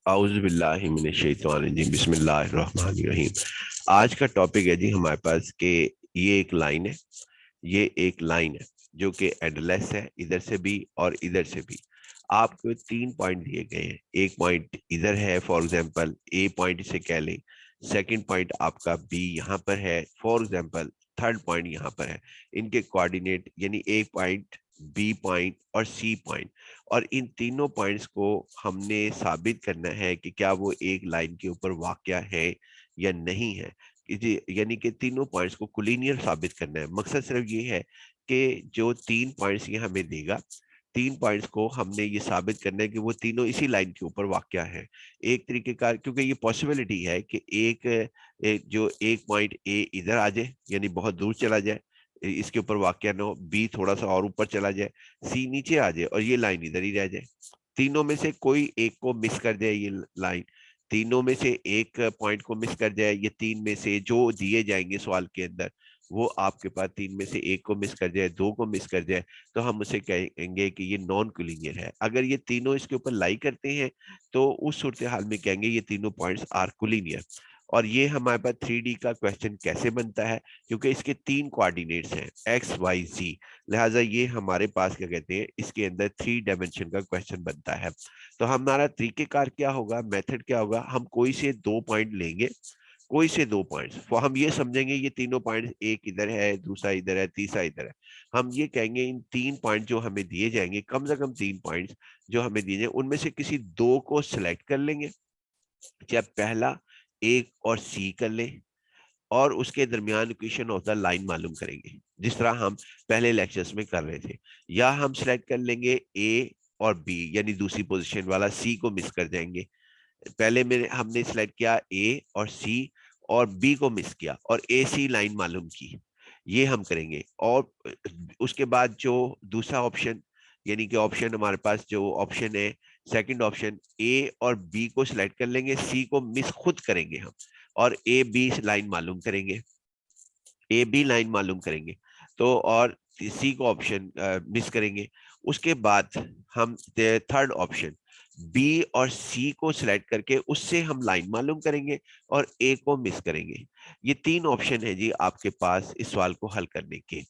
औज़ुबिल्लाहि मिनश्शैतानिर्रजीम बिस्मिल्लाहिर्रहमानिर्रहीम। आज का टॉपिक है जी हमारे पास कि ये एक लाइन है, ये एक लाइन है जो कि एंडलेस है, इधर से भी और इधर से भी। आपको 3 पॉइंट दिए गए हैं। एक पॉइंट इधर है, फॉर एग्जांपल ए पॉइंट से कह लें। सेकंड पॉइंट आपका बी यहाँ पर है, फॉर एग्जांपल थर्ड पॉइंट यहाँ पर है। इनके कोऑर्डिनेट यानी ए पॉइंट, बी पॉइंट और सी पॉइंट, और इन तीनों पॉइंट्स को हमने साबित करना है कि क्या वो एक लाइन के ऊपर वाक़या है या नहीं है। यानी कि तीनों पॉइंट्स को कोलिनियर साबित करना है। मकसद सिर्फ ये है कि जो 3 पॉइंट्स ये हमें देगा, 3 पॉइंट्स को हमने ये साबित करना है कि वो तीनों इसी लाइन के ऊपर वाक़या है। एक तरीके का, क्योंकि ये पॉसिबिलिटी है कि जो एक पॉइंट ए इधर आ जाए यानी बहुत दूर चला जाए, इसके ऊपर वाक़या ना हो, बी थोड़ा-सा और ऊपर चला जाए, सी नीचे आ जाए और ये लाइन इधर ही रह जाए। तीनों में से कोई एक को मिस कर जाए ये लाइन, तीनों में से एक पॉइंट को मिस कर जाए, ये 3 में से जो दिए जाएँगे सवाल के अंदर, वो आपके पास 3 में से 1 को मिस कर जाए, 2 को मिस कर जाए, तो हम उसे कहेंगे कि ये नॉन कोलिनियर है। अगर ये तीनों इसके ऊपर लाई करते हैं, तो उस सूरत-ए-हाल में कहेंगे ये तीनों पॉइंट्स आर कोलिनियर। और ये हमारे पास 3D का क्वेश्चन कैसे बनता है? क्योंकि इसके 3 कोऑर्डिनेट्स हैं, एक्स, वाई, ज़ेड। लिहाजा ये हमारे पास क्या कहते हैं, इसके अंदर 3 डायमेंशन का क्वेश्चन बनता है। तो हमारा तरीकेकार क्या होगा, मेथड क्या होगा, हम कोई से 2 पॉइंट लेंगे, कोई से 2 पॉइंट्स, तो हम ये समझेंगे ये तीनों पॉइंट्स, एक इधर है, दूसरा इधर है, तीसरा इधर है। हम ये कहेंगे इन 3 पॉइंट जो हमें दिए जाएंगे, कम से कम 3 पॉइंट्स जो हमें दिए जाए, उनमें से किसी 2 को सिलेक्ट कर लेंगे। चाहे पहला एक और सी कर लें, और उसके दरमियान इक्वेशन ऑफ द लाइन मालूम करेंगे, जिस तरह हम पहले लेक्चर्स में कर रहे थे। या हम सिलेक्ट कर लेंगे ए और बी, यानी दूसरी पोजीशन वाला सी को मिस कर जाएंगे। पहले में हमने सिलेक्ट किया ए और सी, और बी को मिस किया और ए सी लाइन मालूम की, ये हम करेंगे। और उसके बाद जो दूसरा ऑप्शन, यानी कि ऑप्शन हमारे पास जो ऑप्शन है, सेकंड ऑप्शन, ए और बी को सिलेक्ट कर लेंगे, सी को मिस खुद करेंगे हम, और ए बी लाइन मालूम करेंगे, ए बी लाइन मालूम करेंगे। तो और सी को ऑप्शन मिस करेंगे। उसके बाद हम थर्ड ऑप्शन बी और सी को सिलेक्ट करके उससे हम लाइन मालूम करेंगे और ए को मिस करेंगे। ये 3 ऑप्शन है जी आपके पास इस सवाल को हल करने के।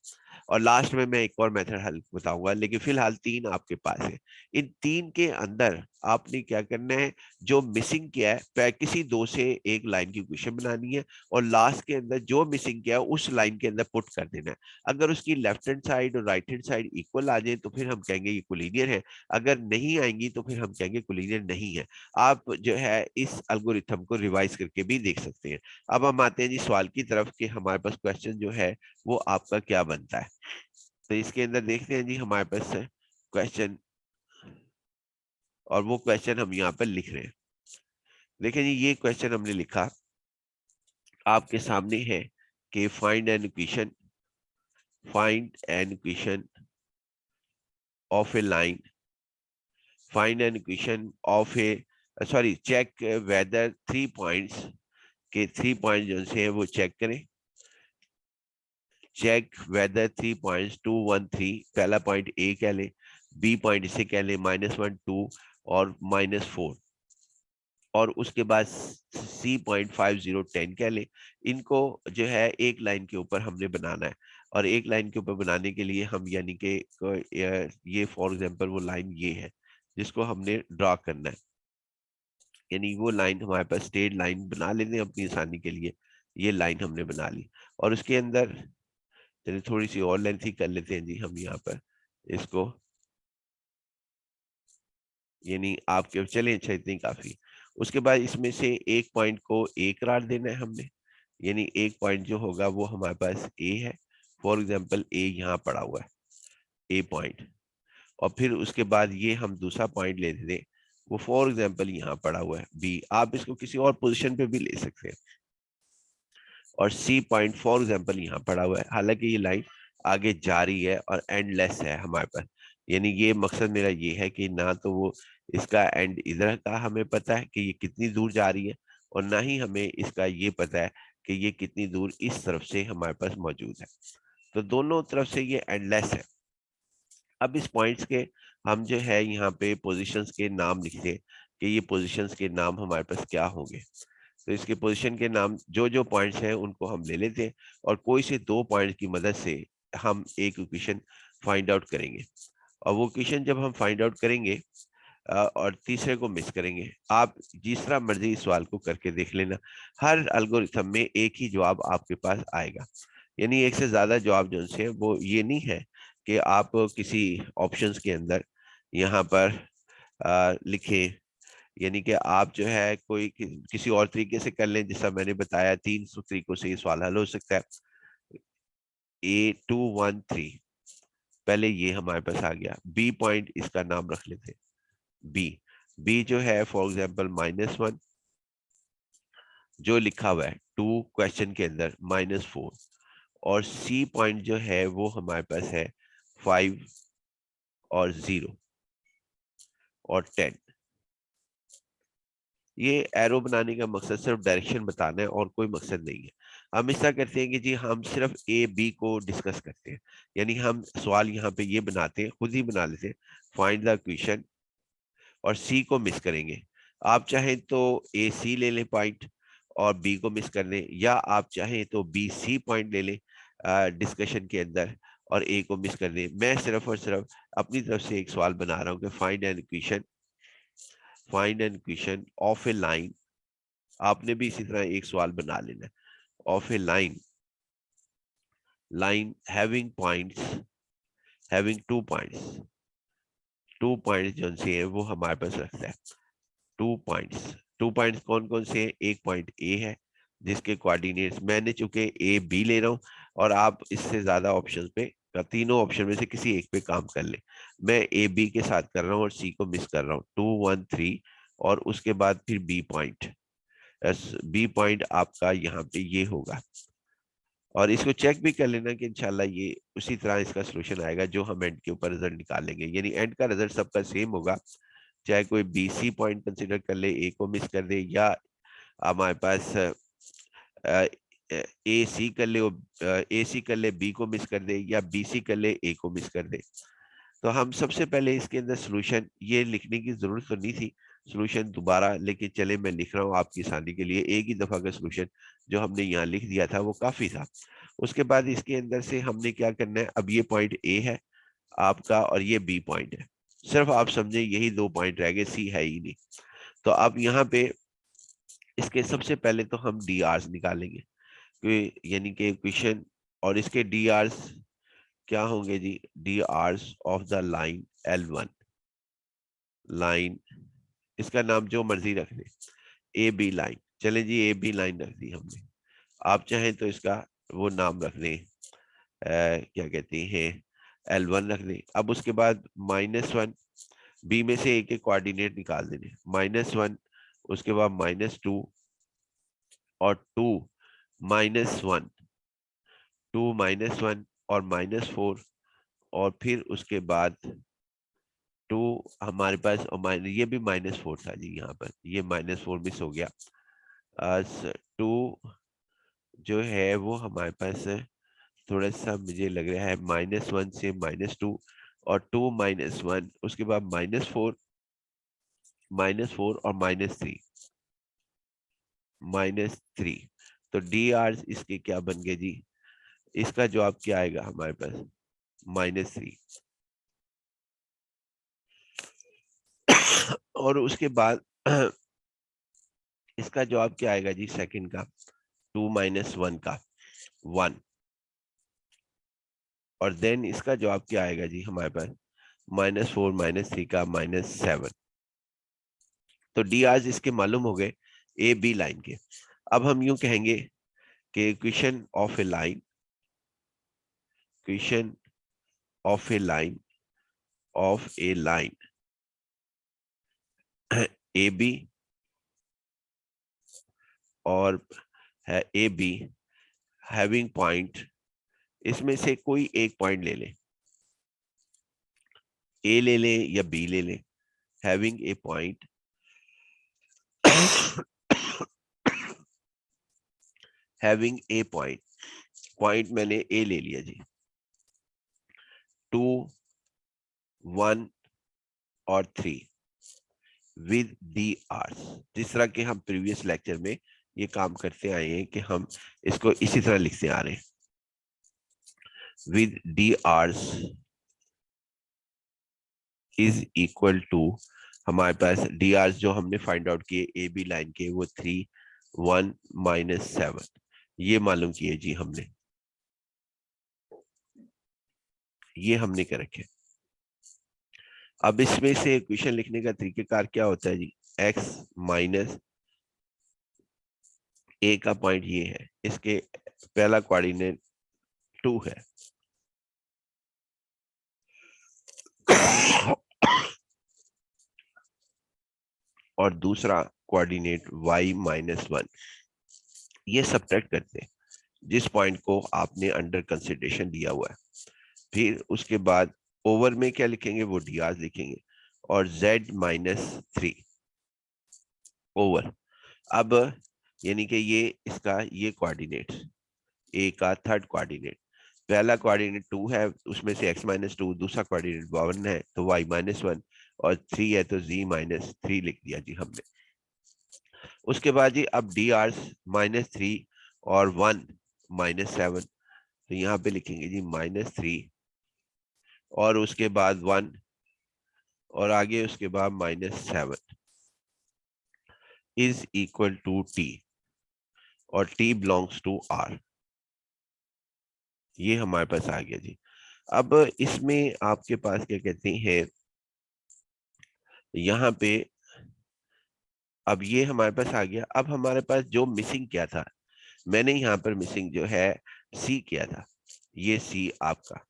और लास्ट में मैं एक और मेथड हल बताऊंगा, लेकिन फिलहाल 3 आपके पास है। इन 3 के अंदर आपने क्या करना है, जो मिसिंग किया है, किसी 2 से एक लाइन की इक्वेशन बनानी है, और लास्ट के अंदर जो मिसिंग किया है उस लाइन के अंदर पुट कर देना है। अगर उसकी लेफ्ट हैंड साइड और राइट हैंड साइड इक्वल आ जाए तो फिर हम कहेंगे ये कोलिनियर है, अगर नहीं आएंगी तो फिर हम कहेंगे कोलिनियर नहीं है। आप जो है इस एल्गोरिथम को रिवाइज करके भी देख सकते हैं। अब हम आते हैं जी सवाल की तरफ कि हमारे पास क्वेश्चन जो है वो आपका क्या बनता है। तो इसके अंदर देखते हैं जी हमारे पास क्वेश्चन, और वो क्वेश्चन हम यहाँ पर लिख रहे हैं। देखिए जी, ये क्वेश्चन हमने लिखा आपके सामने है कि find an equation of a line, find an equation of a sorry check whether 3 points के 3 पॉइंट जो से हैं वो चेक करें। चेक वेदर 3 पॉइंट्स 2 1 3, पहला पॉइंट ए कह लें, बी पॉइंट इसे कह लें -1 2 और -4, और उसके बाद सी पॉइंट 5 0 10 कह लें। इनको जो है एक लाइन के ऊपर हमने बनाना है, और एक लाइन के ऊपर बनाने के लिए हम यानी कि ये फॉर एग्जांपल वो लाइन ये है जिसको हमने ड्रा करना है, यानी वो लाइन हमारे पास स्ट्रेट लाइन बना लेते हैं अपनी आसानी के लिए। ये लाइन हमने बना ली, और उसके अंदर चलिए थोड़ी सी और लेंथ ही कर लेते हैं जी हम यहाँ पर इसको, यानी आपके चले अच्छा इतनी काफी। उसके बाद इसमें से एक पॉइंट को ए करार देना है हमने, यानी एक पॉइंट जो होगा वो हमारे पास ए है। फॉर एग्जांपल ए यहाँ पड़ा हुआ है, ए पॉइंट, और फिर उसके बाद ये हम दूसरा पॉइंट ले दें, वो फॉर एग्जांपल यहाँ पड़ा हुआ है बी। आप इसको किसी और पोजीशन पे भी ले सकते हैं। और सी पॉइंट फॉर एग्जांपल यहाँ पड़ा हुआ है, हालांकि ये लाइन आगे जारी है और एंडलेस है हमारे पास। यानी ये मकसद मेरा ये है कि ना तो वो इसका एंड इधर का हमें पता है कि ये कितनी दूर जा रही है, और ना ही हमें इसका ये पता है कि ये कितनी दूर इस तरफ से हमारे पास मौजूद है। तो दोनों तरफ से ये एंडलेस है। अब इस पॉइंट्स के हम जो है यहाँ पे पोजीशंस के नाम लिखते हैं कि ये पोजीशंस के नाम हमारे पास क्या होंगे। तो इसके पोजीशन के नाम जो जो पॉइंट्स हैं उनको हम ले लेते हैं और कोई से 2 पॉइंट की मदद से हम एक इक्वेशन फाइंड आउट करेंगे। और वो इक्वेशन जब हम फाइंड आउट करेंगे और तीसरे को मिस करेंगे। आप जिस तरह मर्जी इस सवाल को करके देख लेना, हर एल्गोरिथम में एक ही जवाब आपके पास आएगा, यानी एक से ज्यादा जवाब जो है वो ये नहीं है कि आप किसी ऑप्शंस के अंदर यहाँ पर लिखें, यानी कि आप जो है कोई किसी और तरीके से कर लें। जैसा मैंने बताया 3 तरीकों से ये सवाल हल हो सकता है। A213 पहले ये हमारे पास आ गया। बी पॉइंट इसका नाम रख लेते हैं बी। बी जो है फॉर एग्जांपल -1 जो लिखा हुआ है 2 क्वेश्चन के अंदर -4, और सी पॉइंट जो है वो हमारे पास है 5 और 0 और 10। ये एरो बनाने का मकसद सिर्फ डायरेक्शन बताना है और कोई मकसद नहीं है। हम ऐसा करते हैं कि जी हम सिर्फ ए बी को डिस्कस करते हैं, यानी हम सवाल यहाँ पे ये बनाते हैं, खुद ही बना लेते हैं, फाइंड द इक्वेशन, और सी को मिस करेंगे। आप चाहें तो ए सी ले लें पॉइंट और बी को मिस कर लें, या आप चाहें तो बी सी पॉइंट ले लें डिस्कशन के अंदर और ए को मिस कर दें। मैं सिर्फ और सिर्फ अपनी तरफ से एक सवाल बना रहा हूँ कि find an equation of a line. आपने भी इसी तरह एक सवाल बना लेना है of a line having two points जो से है वो हमारे पास रखता है 2 पॉइंट्स कौन कौन से हैं? एक पॉइंट ए है जिसके कोऑर्डिनेट्स मैंने चूंकि ए बी ले रहा हूं, और आप इससे ज्यादा ऑप्शन पे, तीनों ऑप्शन में से किसी एक पे काम कर ले। मैं ए बी के साथ कर रहा हूँ और सी को मिस कर रहा हूँ, 2 1 3, और उसके बाद फिर बी पॉइंट आपका यहाँ पे ये होगा। और इसको चेक भी कर लेना कि इंशाल्लाह ये उसी तरह इसका सोल्यूशन आएगा जो हम एंड के ऊपर रिजल्ट निकालेंगे, यानी एंड का रिजल्ट सबका सेम होगा, चाहे कोई बी सी पॉइंट कंसिडर कर ले, ए को मिस कर दे, या हमारे पास ए सी कर ले, ए सी कर ले बी को मिस कर दे, या बी सी कर ले ए को मिस कर दे। तो हम सबसे पहले इसके अंदर सोल्यूशन ये लिखने की जरूरत तो नहीं थी, सोल्यूशन दोबारा लेके चले मैं लिख रहा हूँ आपकी आसानी के लिए। एक ही दफा का सोल्यूशन जो हमने यहाँ लिख दिया था वो काफी था। उसके बाद इसके अंदर से हमने क्या करना है, अब ये पॉइंट ए है आपका और ये बी पॉइंट है, सिर्फ आप समझे यही 2 पॉइंट रह गए, सी है ही नहीं। तो अब यहाँ पे इसके सबसे पहले तो हम डी आर्स निकालेंगे, यानी कि इक्वेशन, और इसके डी आर्स क्या होंगे जी? D Rs of the line L1, line इसका नाम जो मर्जी रख दे, ए बी लाइन, चले जी ए बी लाइन रख दी हमने। आप चाहें तो इसका वो नाम रख दें, क्या कहते हैं, L1 रख दें। अब उसके बाद -1, बी में से ए के कोऑर्डिनेट निकाल देने, -1, उसके बाद -2 और 2 -1 और -4, और फिर उसके बाद 2 हमारे पास, और ये भी -4 था जी, यहाँ पर ये -4 मिस हो गया। 2 जो है वो हमारे पास थोड़ा सा मुझे लग रहा है -1 से -2, और 2 -1, उसके बाद -4 और -3। तो डी आर इसके क्या बन गए जी? इसका जवाब क्या आएगा हमारे पास? -3। और उसके बाद इसका जवाब क्या आएगा जी सेकंड का? 2 -1 का 1, और देन इसका जवाब क्या आएगा जी हमारे पास? -4 -3 का -7। तो डी आज इसके मालूम हो गए ए बी लाइन के। अब हम यूं कहेंगे कि equation of a line A B, और है ए बी हैविंग पॉइंट, इसमें से कोई एक पॉइंट ले लें, ए ले लें या बी ले लें, having a point having a point मैंने ए ले लिया जी, 2 1 और 3, विद डी आर्स। जिस तरह के हम प्रीवियस लेक्चर में ये काम करते आए हैं कि हम इसको इसी तरह लिखते आ रहे हैं, with D R's is equal to, हमारे पास डी आर्स जो हमने फाइंड आउट किए ए बी लाइन के वो 3 1 -7 ये मालूम किए जी हमने, ये हमने कर रखे। अब इसमें से इक्वेशन लिखने का तरीकेकार क्या होता है जी, x माइनस ए का पॉइंट ये है, इसके पहला कोऑर्डिनेट 2 है और दूसरा कोऑर्डिनेट y -1, ये सब्ट्रैक्ट करते हैं जिस पॉइंट को आपने अंडर कंसिडरेशन लिया हुआ है। फिर उसके बाद ओवर में क्या लिखेंगे, वो डी आर लिखेंगे और z -3 ओवर। अब यानी कि ये इसका ये कोऑर्डिनेट ए का थर्ड कोऑर्डिनेट, पहला कोऑर्डिनेट 2 है उसमें से x -2, दूसरा कोऑर्डिनेट 1 है तो y -1 और 3 है तो z -3 लिख दिया जी हमने। उसके बाद जी अब डी आर -3 और 1 -7 तो यहाँ पे लिखेंगे जी -3 और उसके बाद 1 और आगे उसके बाद -7 इज इक्वल टू t और t बिलोंग्स टू r। ये हमारे पास आ गया जी। अब इसमें आपके पास क्या कहते हैं, यहाँ पे अब ये हमारे पास आ गया। अब हमारे पास जो मिसिंग क्या था, मैंने यहाँ पर मिसिंग जो है सी किया था, ये सी आपका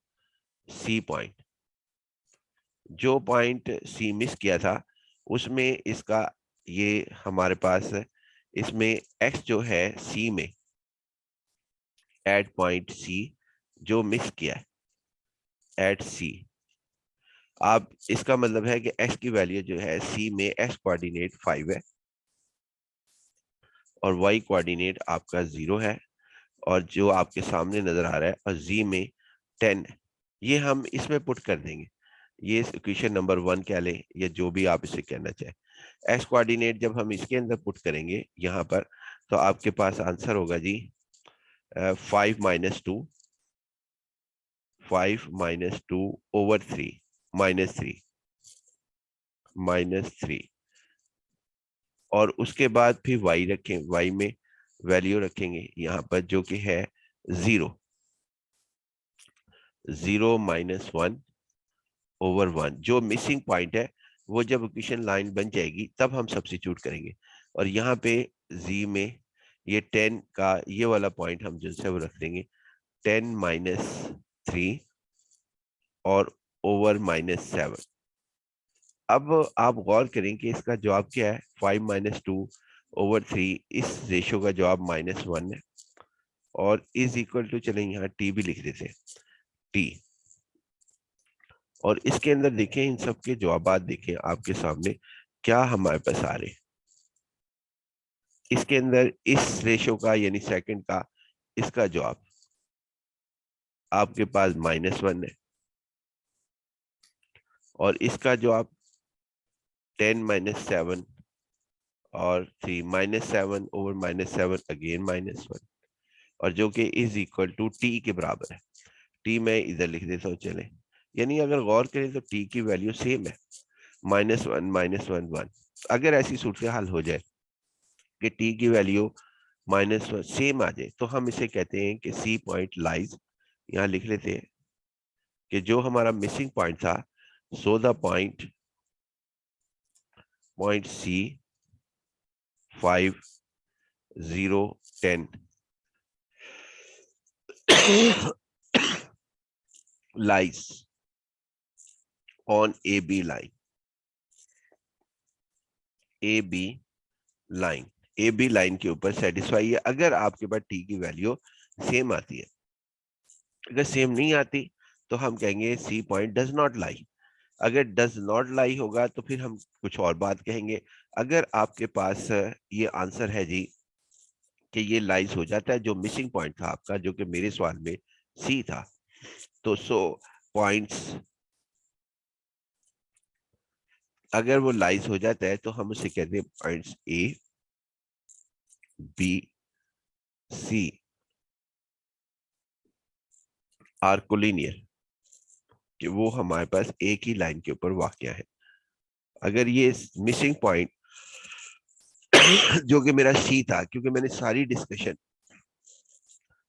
सी पॉइंट, जो पॉइंट सी मिस किया था उसमें इसका ये हमारे पास इसमें x जो है सी में एट पॉइंट सी जो मिस किया है एट सी। अब इसका मतलब है कि x की वैल्यू जो है सी में x कोऑर्डिनेट 5 है और y कोऑर्डिनेट आपका 0 है और जो आपके सामने नजर आ रहा है और z में 10 है। ये हम इसमें पुट कर देंगे, ये इक्वेशन नंबर 1 कह लें या जो भी आप इसे कहना चाहें। x कोऑर्डिनेट जब हम इसके अंदर पुट करेंगे यहाँ पर तो आपके पास आंसर होगा जी 5 -2 ओवर 3 -3 और उसके बाद फिर y रखें, y में वैल्यू रखेंगे यहाँ पर जो कि है 0 -1 ओवर 1। जो मिसिंग पॉइंट है वो जब इक्वेशन लाइन बन जाएगी तब हम सब्स्टिट्यूट करेंगे और यहाँ पे z में ये 10 का ये वाला पॉइंट हम जो है वो रख देंगे 10 -3 और ओवर -7। अब आप गौर करें कि इसका जवाब क्या है, 5 -2 ओवर 3, इस रेशो का जवाब -1 है और इज इक्वल टू, चलें यहाँ टी भी लिख देते हैं टी। और इसके अंदर देखें, इन सब के जवाब देखें आपके सामने क्या हमारे पास आ रहे हैं। इसके अंदर इस रेशो का यानी सेकंड का इसका जवाब आपके पास -1 है और इसका जवाब 10 -7 और 3 -7 ओवर -7 अगेन -1 और जो कि इज इक्वल टू टी के बराबर है। टी मैं इधर लिख देता हूँ चले, यानी अगर गौर करें तो टी की वैल्यू सेम है -1 -1 1। अगर ऐसी सूरत हाल हो जाए कि टी की वैल्यू -1 सेम आ जाए तो हम इसे कहते हैं कि सी पॉइंट लाइज। यहाँ लिख लेते हैं कि जो हमारा मिसिंग पॉइंट था, so the point C 5 0 10 lies on AB line, AB line, AB line के ऊपर सेटिस्फाई है अगर आपके पास टी की वैल्यू सेम आती है। अगर सेम नहीं आती तो हम कहेंगे C point does not lie. अगर डज नॉट लाई होगा तो फिर हम कुछ और बात कहेंगे। अगर आपके पास ये आंसर है जी कि ये लाइज हो जाता है, जो मिसिंग पॉइंट था आपका जो कि मेरे सवाल में सी था, तो सो पॉइंट्स अगर वो लाइज हो जाता है तो हम उसे कहते हैं points A B C are collinear, कि वो हमारे पास एक ही लाइन के ऊपर वाक़या है। अगर ये मिसिंग पॉइंट जो कि मेरा सी था, क्योंकि मैंने सारी डिस्कशन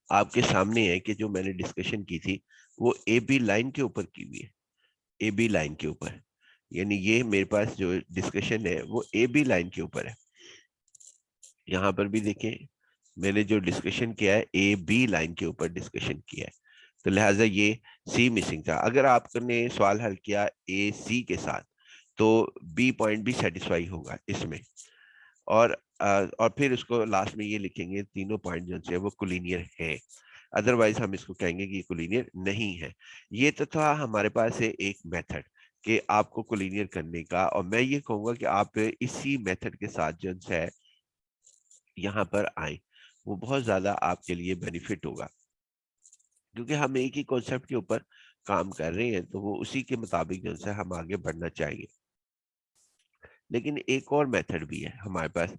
आपके सामने है कि जो मैंने डिस्कशन की थी वो ए बी लाइन के ऊपर की हुई है, ए बी लाइन के ऊपर, यानी ये मेरे पास जो डिस्कशन है वो ए बी लाइन के ऊपर है। यहाँ पर भी देखें, मैंने जो डिस्कशन किया है ए बी लाइन के ऊपर डिस्कशन किया है, तो लिहाजा ये सी मिसिंग था। अगर आपने सवाल हल किया ए सी के साथ तो बी पॉइंट भी सेटिस्फाई होगा इसमें, और फिर उसको लास्ट में ये लिखेंगे तीनों पॉइंट जो है वो कोलिनियर है, अदरवाइज हम इसको कहेंगे कि कोलिनियर नहीं है। ये तो था हमारे पास है एक मेथड कि आपको कोलिनियर करने का, और मैं ये कहूंगा कि आप इसी मेथड के साथ जो है यहाँ पर आए, वो बहुत ज्यादा आपके लिए बेनिफिट होगा, क्योंकि हम एक ही कॉन्सेप्ट के ऊपर काम कर रहे हैं, तो वो उसी के मुताबिक जो है हम आगे बढ़ना चाहिए। लेकिन एक और मेथड भी है हमारे पास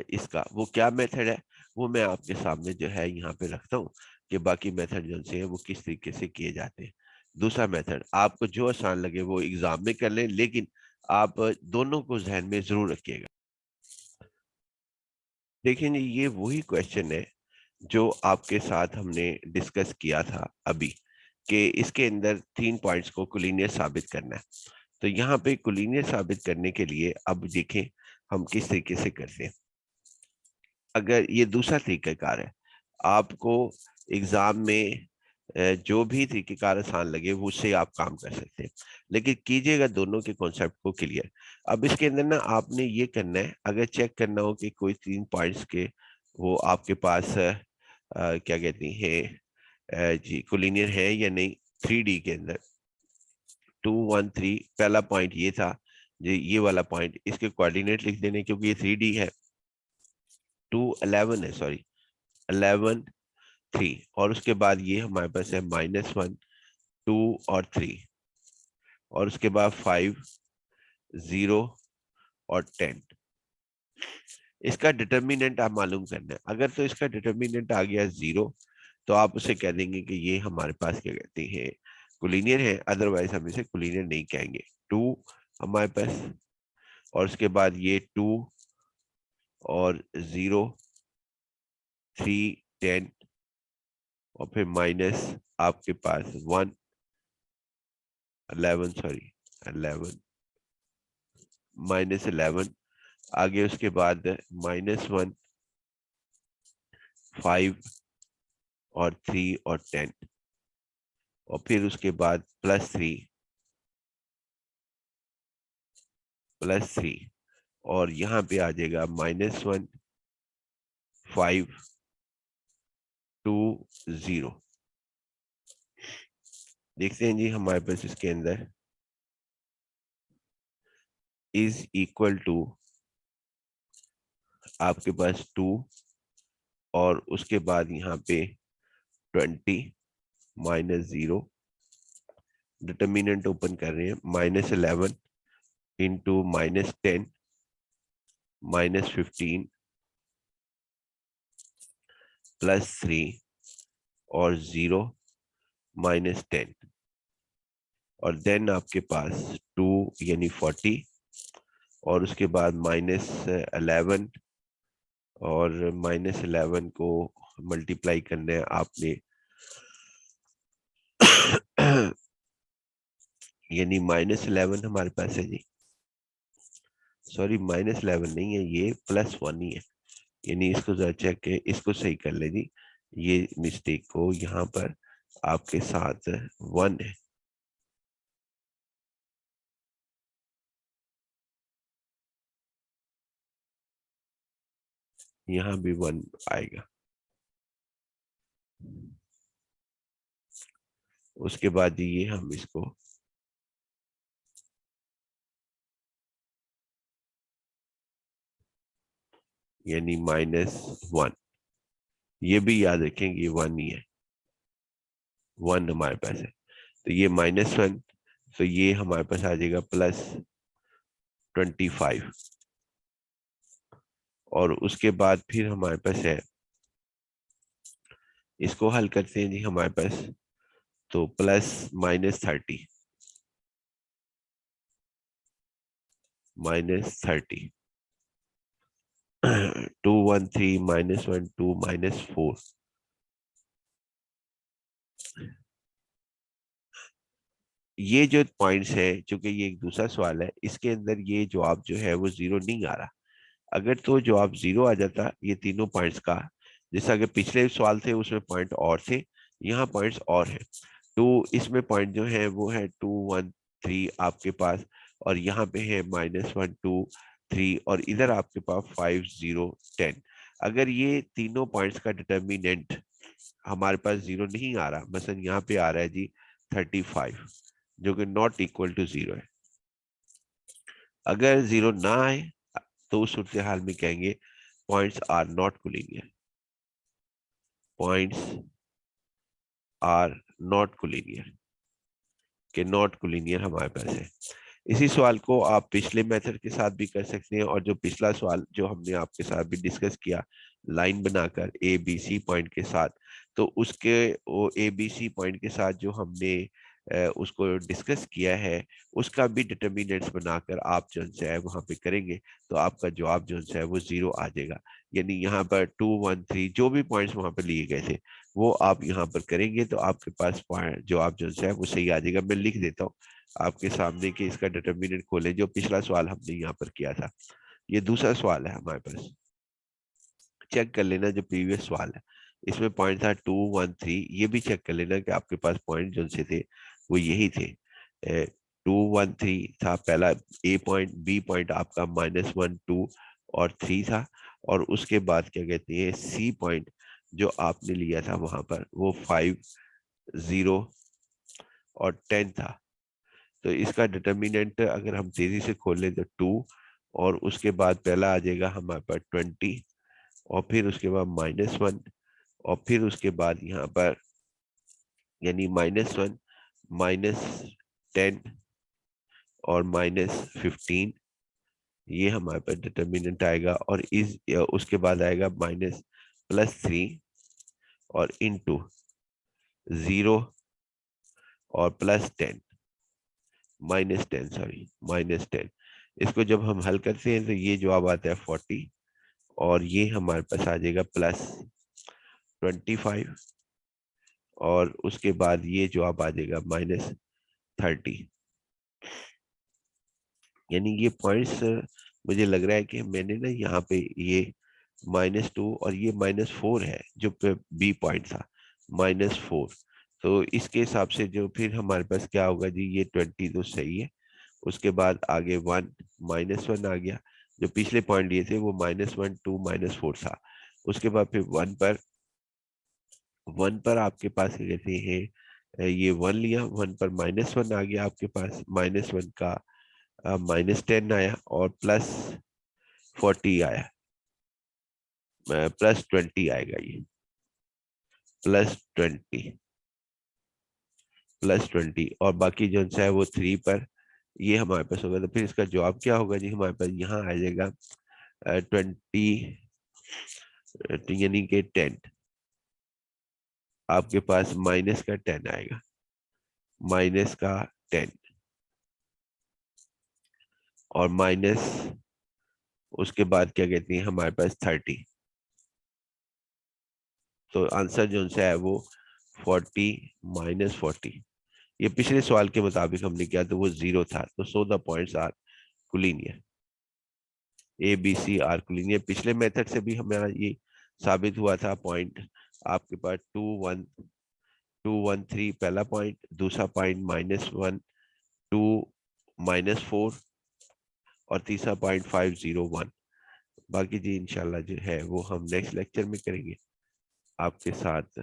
इसका, वो क्या मेथड है वो मैं आपके सामने जो है यहाँ पे रखता हूँ कि बाकी मेथड जो से है वो किस तरीके से किए जाते हैं। दूसरा मेथड आपको जो आसान लगे वो एग्जाम में कर लें, लेकिन आप दोनों को जहन में जरूर रखिएगा। देखिए ये वही क्वेश्चन है जो आपके साथ हमने डिस्कस किया था अभी, कि इसके अंदर 3 पॉइंट्स को कोलिनियर साबित करना है। तो यहाँ पे कोलिनियर साबित करने के लिए अब देखें हम किस तरीके से करते हैं। अगर ये दूसरा तरीकाकार है, आपको एग्जाम में जो भी तरीकेकार आसान लगे वो उससे आप काम कर सकते हैं, लेकिन कीजिएगा दोनों के कॉन्सेप्ट को क्लियर। अब इसके अंदर ना आपने ये करना है, अगर चेक करना हो कि कोई 3 पॉइंट्स के वो आपके पास क्या कहती हैं जी कोलिनियर है या नहीं, 3D के अंदर 2 1 3 पहला पॉइंट ये था जी, ये वाला पॉइंट इसके कोऑर्डिनेट लिख देने क्योंकि ये 3D है, 2 11 है, सॉरी 11 3, और उसके बाद ये हमारे पास है -1 2 और 3, और उसके बाद 5 0 और 10। इसका डिटर्मिनेंट आप मालूम करना है। अगर तो इसका डिटर्मिनेंट आ गया 0 तो आप उसे कह देंगे कि ये हमारे पास क्या कहते हैं कोलिनियर है, अदरवाइज हम इसे कोलिनियर नहीं कहेंगे। 2 हमारे पास, और उसके बाद ये 2 और 0 3 10, और फिर माइनस आपके पास 1 11 सॉरी 11 -11, आगे उसके बाद -1 5 और 3 और 10, और फिर उसके बाद +3 और यहाँ पे आ जाएगा -1 5 2 0। देखते हैं जी हमारे पास इसके अंदर इज इक्वल टू आपके पास 2, और उसके बाद यहाँ पे 20 -0, डिटर्मिनेंट ओपन कर रहे हैं, -11 इंटू -10 -15 +3 और 0 -10, और देन आपके पास 2 यानी 40, और उसके बाद -11, और -11 को मल्टीप्लाई करना है आपने यानी -11 हमारे पास है जी, सॉरी -11 नहीं है, ये +1 ही है, यानी इसको जरा चेक के इसको सही कर ले जी, ये मिस्टेक को यहाँ पर आपके साथ 1 है, यहाँ भी 1 आएगा। उसके बाद ये हम इसको यानी -1, ये भी याद रखेंगे 1 ही है, 1 हमारे पास है, तो ये -1, तो ये हमारे पास आ जाएगा 25 और उसके बाद फिर हमारे पास है, इसको हल करते हैं जी हमारे पास, तो प्लस -30 -30 213 -12 -4। ये जो पॉइंट्स है, चूंकि ये एक दूसरा सवाल है, इसके अंदर ये जवाब जो है वो 0 नहीं आ रहा। अगर तो जवाब 0 आ जाता ये तीनों पॉइंट्स का, जैसा कि पिछले सवाल थे उसमें पॉइंट और थे, यहाँ पॉइंट्स और है, तो इसमें पॉइंट जो है वो है 213 आपके पास, और यहाँ पे है -123, और इधर आपके पास 5010। अगर ये तीनों पॉइंट्स का डिटर्मिनेंट हमारे पास 0 नहीं आ रहा, मसलन यहाँ पे आ रहा है जी 35, जो कि नॉट इक्वल टू 0 है। अगर 0 ना आए तो उस सूरत हाल में कहेंगे points are not collinear, points are not collinear, के नॉट कोलिनियर हमारे पास है। इसी सवाल को आप पिछले मेथड के साथ भी कर सकते हैं, और जो पिछला सवाल जो हमने आपके साथ भी डिस्कस किया लाइन बनाकर ए बी सी पॉइंट के साथ, तो उसके वो ए बी सी पॉइंट के साथ जो हमने उसको डिस्कस किया है, उसका भी डिटर्मिनेंट्स बनाकर आप जो है वहां पे करेंगे, तो आपका जवाब जो है वो 0 आ जाएगा। यानी यहाँ पर 213 जो भी पॉइंट्स वहां पर लिए गए थे वो आप यहाँ पर करेंगे, तो आपके पास जवाब जो है वो सही आ जाएगा। मैं लिख देता हूँ आपके सामने कि इसका डिटर्मिनेंट खोलें, जो पिछला सवाल हमने यहाँ पर किया था। ये दूसरा सवाल है हमारे पास, चेक कर लेना जो प्रीवियस सवाल है, इसमें पॉइंट था 213, ये भी चेक कर लेना कि आपके पास पॉइंट जो से थे वो यही थे। 213 था पहला ए पॉइंट, बी पॉइंट आपका -1 2 और 3 था, और उसके बाद क्या कहते हैं सी पॉइंट जो आपने लिया था वहां पर वो 5 0 और 10 था। तो इसका डिटर्मिनेंट अगर हम तेजी से खोल लें तो 2, और उसके बाद पहला आ जाएगा हमारे पास 20, और फिर उसके बाद -1, और फिर उसके बाद यहाँ पर यानी -1 -10 और -15, ये हमारे पास डिटर्मिनेंट आएगा, और इस उसके बाद आएगा -+3 और इनटू 0 और +10 -10 सॉरी -10। इसको जब हम हल करते हैं तो ये जवाब आता है 40, और ये हमारे पास आ जाएगा +25, और उसके बाद ये जवाब आ जाएगा -30। यानी ये पॉइंट्स मुझे लग रहा है कि मैंने ना यहाँ पे ये -2 और ये -4 है जो बी पॉइंट था -4, तो इसके हिसाब से जो फिर हमारे पास क्या होगा जी, ये 20 तो सही है। उसके बाद आगे 1 -1 आ गया, जो पिछले पॉइंट लिए थे वो -1 2 -4 था। उसके बाद फिर 1 पर आपके पास क्या कहते हैं ये 1 लिया, 1 पर -1 आ गया आपके पास, -1 का -10 आया, और +40 आया, +20 आएगा, ये +20 और बाकी जो है वो 3 पर ये हमारे पास होगा। तो फिर इसका जवाब क्या होगा जी, हमारे पास यहाँ आ जाएगा 20, यानी कि 10, आपके पास माइनस का 10 आएगा, -10 और माइनस उसके बाद क्या कहते हैं हमारे पास 30। तो आंसर जो है वो 40 -40। ये पिछले सवाल के मुताबिक हमने किया तो वो 0 था, तो so the points are collinear, A B C are collinear. पिछले मेथड से भी हमारा ये साबित हुआ था। पॉइंट आपके पास 213 पहला पॉइंट, दूसरा पॉइंट -1 2 -4 और तीसरा पॉइंट 501। बाकी जी इंशाल्लाह जो है वो हम नेक्स्ट लेक्चर में करेंगे आपके साथ।